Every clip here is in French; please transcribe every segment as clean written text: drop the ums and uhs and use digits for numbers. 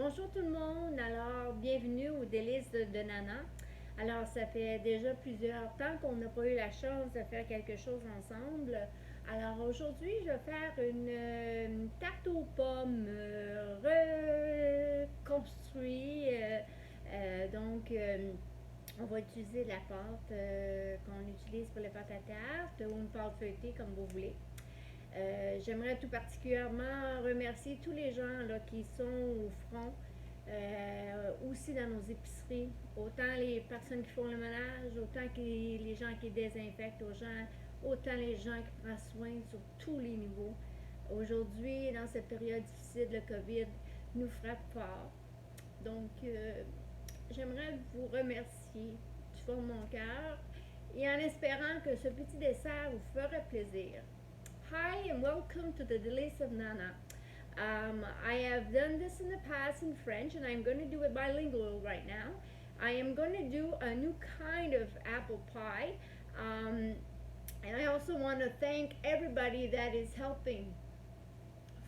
Bonjour tout le monde, alors bienvenue aux délices de Nana. Alors ça fait déjà plusieurs temps qu'on n'a pas eu la chance de faire quelque chose ensemble. Alors aujourd'hui je vais faire une tarte aux pommes reconstruite. On va utiliser la pâte qu'on utilise pour les pâtes à tarte ou une pâte feuilletée comme vous voulez. J'aimerais tout particulièrement remercier tous les gens là, qui sont au front, aussi dans nos épiceries, autant les personnes qui font le ménage, autant que les gens qui désinfectent, autant les gens qui prennent soin sur tous les niveaux. Aujourd'hui, dans cette période difficile, le COVID nous frappe fort. Donc, j'aimerais vous remercier du fond de mon cœur et en espérant que ce petit dessert vous fera plaisir. Hi and welcome to the Delice of Nana. I have done this in the past in French and I'm going to do it bilingual right now. I am going to do a new kind of apple pie. And I also want to thank everybody that is helping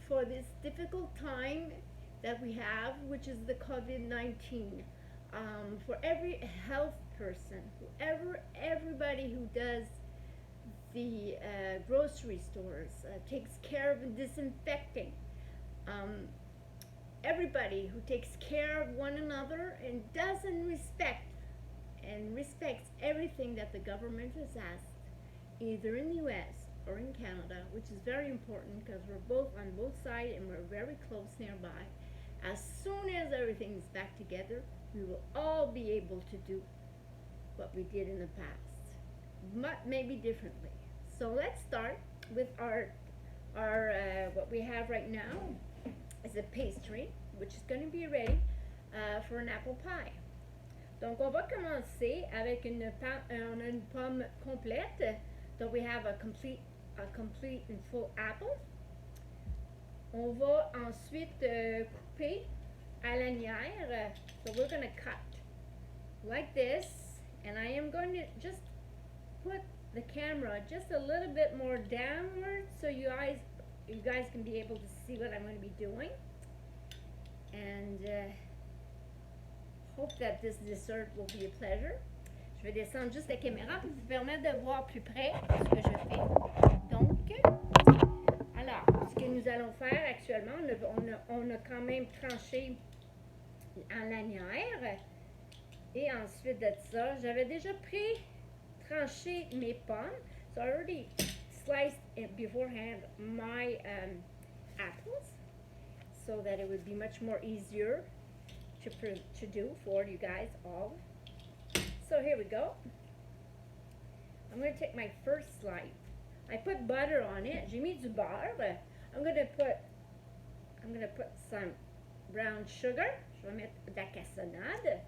for this difficult time that we have, which is the COVID-19. For every health person, everybody who does the grocery stores, takes care of disinfecting. Everybody who takes care of one another and doesn't respects everything that the government has asked, either in the U.S. or in Canada, which is very important because we're both on both sides and we're very close nearby. As soon as everything is back together, we will all be able to do what we did in the past, maybe differently. So let's start with our what we have right now is a pastry, which is going to be ready for an apple pie. Donc on va commencer avec on a une pomme complète. Donc we have a complete and full apple. On va ensuite couper à lanière. So we're going to cut like this, and I am going to just put the camera just a little bit more downward so you guys can be able to see what I'm going to be doing, and hope that this dessert will be a pleasure. Je vais descendre juste la caméra pour vous permettre de voir plus près ce que je fais. Donc, alors, ce que nous allons faire actuellement, on a quand même tranché en lanière, et ensuite de ça, j'avais déjà tranché mes pommes. So I already sliced it beforehand my apples so that it would be much more easier to do for you guys all. So here we go. I'm going to take my first slice. I put butter on it. J'ai mis du beurre. I'm going to put some brown sugar. Je vais mettre de la cassonade.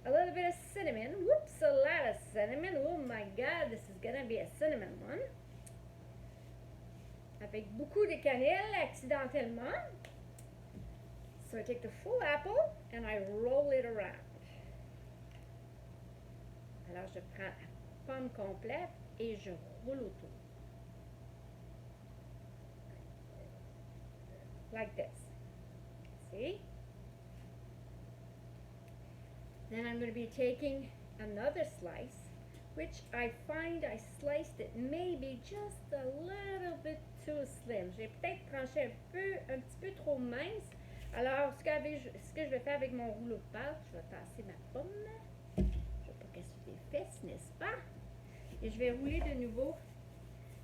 A little bit of cinnamon. Whoops, a lot of cinnamon. Oh my God, this is gonna be a cinnamon one. Avec beaucoup de cannelle accidentellement. So I take the full apple and I roll it around. Alors je prends la pomme complète et je roule autour. Like this. See? Then I'm going to be taking another slice, which I find I sliced it maybe just a little bit too slim. J'ai peut-être tranché un petit peu trop mince. Alors, ce que je vais faire avec mon rouleau de pâte, je vais tasser ma pomme. Je ne veux pas casser des fesses, n'est-ce pas? Et je vais rouler de nouveau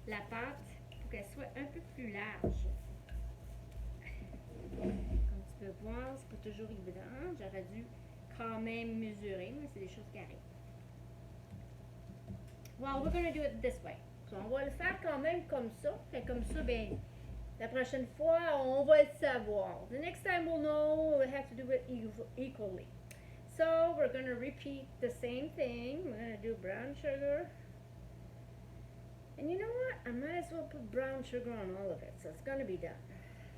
la pâte pour qu'elle soit un peu plus large. Comme tu peux voir, c'est pas toujours évident. J'aurais dû quand même mesurer, mais c'est des choses qui arrivent. Well, we're going to do it this way. So, on va le faire quand même comme ça. Fait comme ça, ben, la prochaine fois, on va le savoir. The next time we'll know, we'll have to do it equally. So, we're going to repeat the same thing. We're going to do brown sugar. And you know what? I might as well put brown sugar on all of it. So, it's going to be done.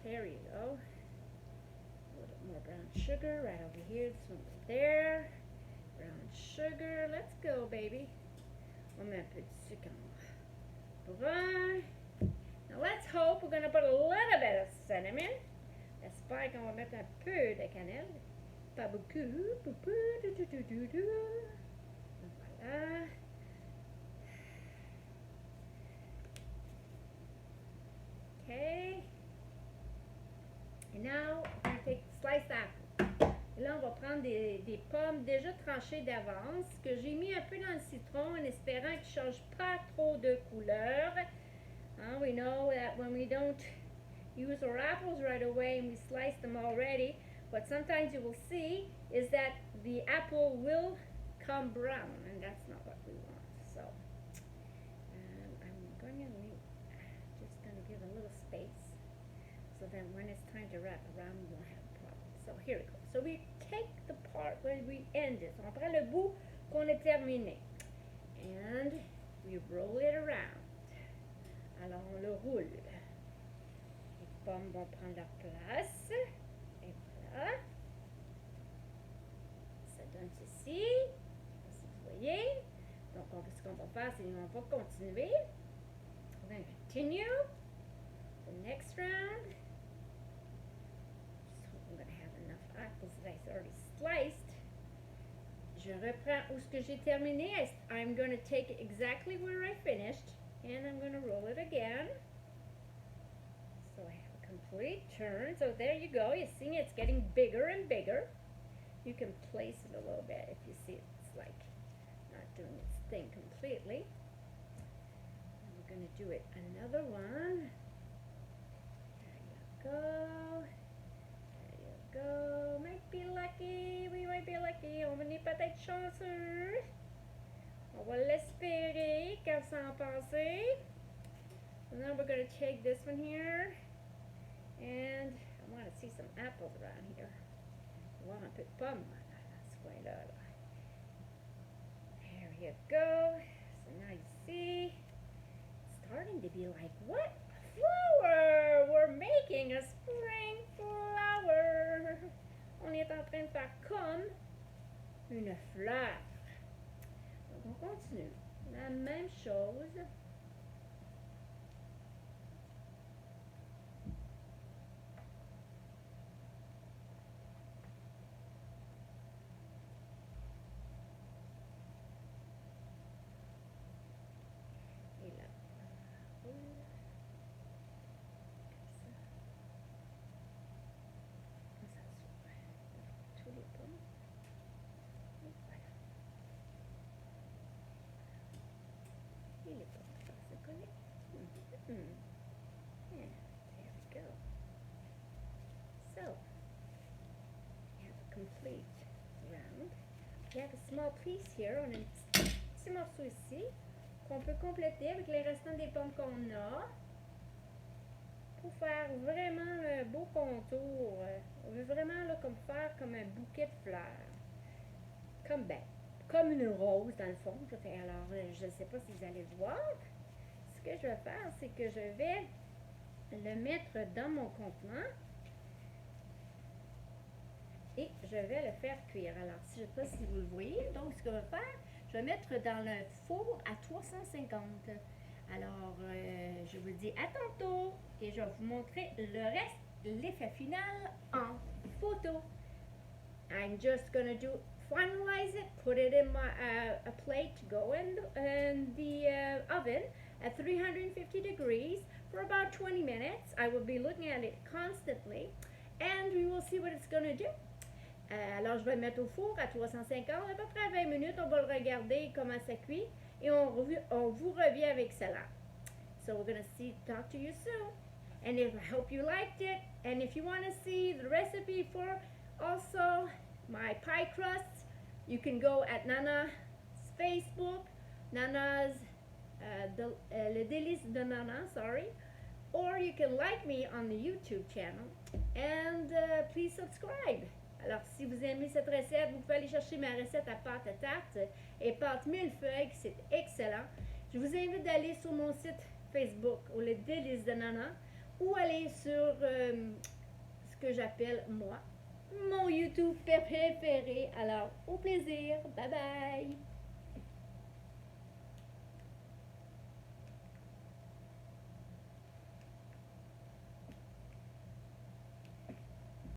There you go. More brown sugar right over here. This one right there. Brown sugar. Let's go, baby. On met un peu de sucre brun. Now let's hope we're going to put a little bit of cinnamon. J'espère qu'on va mettre un peu de cannelle. Pas beaucoup. Voilà. Okay. And now, I'm going to take sliced apple. Et là, on va prendre des pommes déjà tranchées d'avance que j'ai mis un peu dans le citron en espérant qu'ils ne changent pas trop de couleur. We know that when we don't use our apples right away and we slice them already, what sometimes you will see is that the apple will come brown, and that's not what we want. So I'm going to just going to give a little space so that when it's time to wrap around, we won't have a problem. So here we go. So we take the part where we ended. On prend le bout qu'on a terminé. And we roll it around. Alors on le roule. Les pommes vont prendre leur place. Et voilà. Ça donne ceci. Si vous voyez. Donc ce qu'on va faire, c'est qu'on va continuer. We're going to continue. The next round. Just hope I'm going to have enough apples that I already sliced. Je reprends où ce que j'ai terminé. I'm going to take it exactly where I finished. And I'm going to roll it again. So I have a complete turn. So there you go. You see it's getting bigger and bigger. You can place it a little bit if you see it's like not doing its thing completely. And we're going to do it another one. There you go. There you go. Might be lucky. We might be lucky. On est peut-être chanceux. On va l'espérer. Qu'est-ce que vous en pensez? And then we're going to take this one here. And I want to see some apples around here. I want to put pommes à ce coin-là. There you go. So now you see. It's starting to be like, what? Flower! We're making a spring flower. On est en train de faire comme une fleur. On continue. La même chose. Et là. Comme ça. Comme ça s'ouvre. Tous les pommes. Et voilà. Et les pommes vont se coller. Yeah, there we go. So, we have a complete round. We have a small piece here. On a un petit morceau ici qu'on peut compléter avec les restants des pommes qu'on a pour faire vraiment un beau contour. On veut vraiment là, comme faire comme un bouquet de fleurs. Comme une rose dans le fond. Alors, je ne sais pas si vous allez le voir. Ce que je vais faire, c'est que je vais le mettre dans mon contenant et je vais le faire cuire. Alors, je ne sais pas si vous le voyez. Donc, ce que je vais faire, je vais mettre dans le four à 350. Alors, je vous dis à tantôt et je vais vous montrer le reste, l'effet final en photo. I'm just going to finalize it, put it in my a plate to go in the oven at 350 degrees for about 20 minutes. I will be looking at it constantly and we will see what it's going to do. Alors, je vais le mettre au four à 350, à peu près 20 minutes. On va le regarder comment ça cuit et on vous revient avec cela. So we're going to talk to you soon. And I hope you liked it. And if you want to see the recipe for also my pie crusts, you can go at Nana's Facebook, Nana's, Le Délice de Nana, sorry. Or you can like me on the YouTube channel. And please subscribe. Alors, si vous aimez cette recette, vous pouvez aller chercher ma recette à pâte à tarte et pâte millefeuille, c'est excellent. Je vous invite d'aller sur mon site Facebook, ou Le Délice de Nana, ou aller sur ce que j'appelle, moi, mon YouTube préféré. Alors, au plaisir. Bye bye.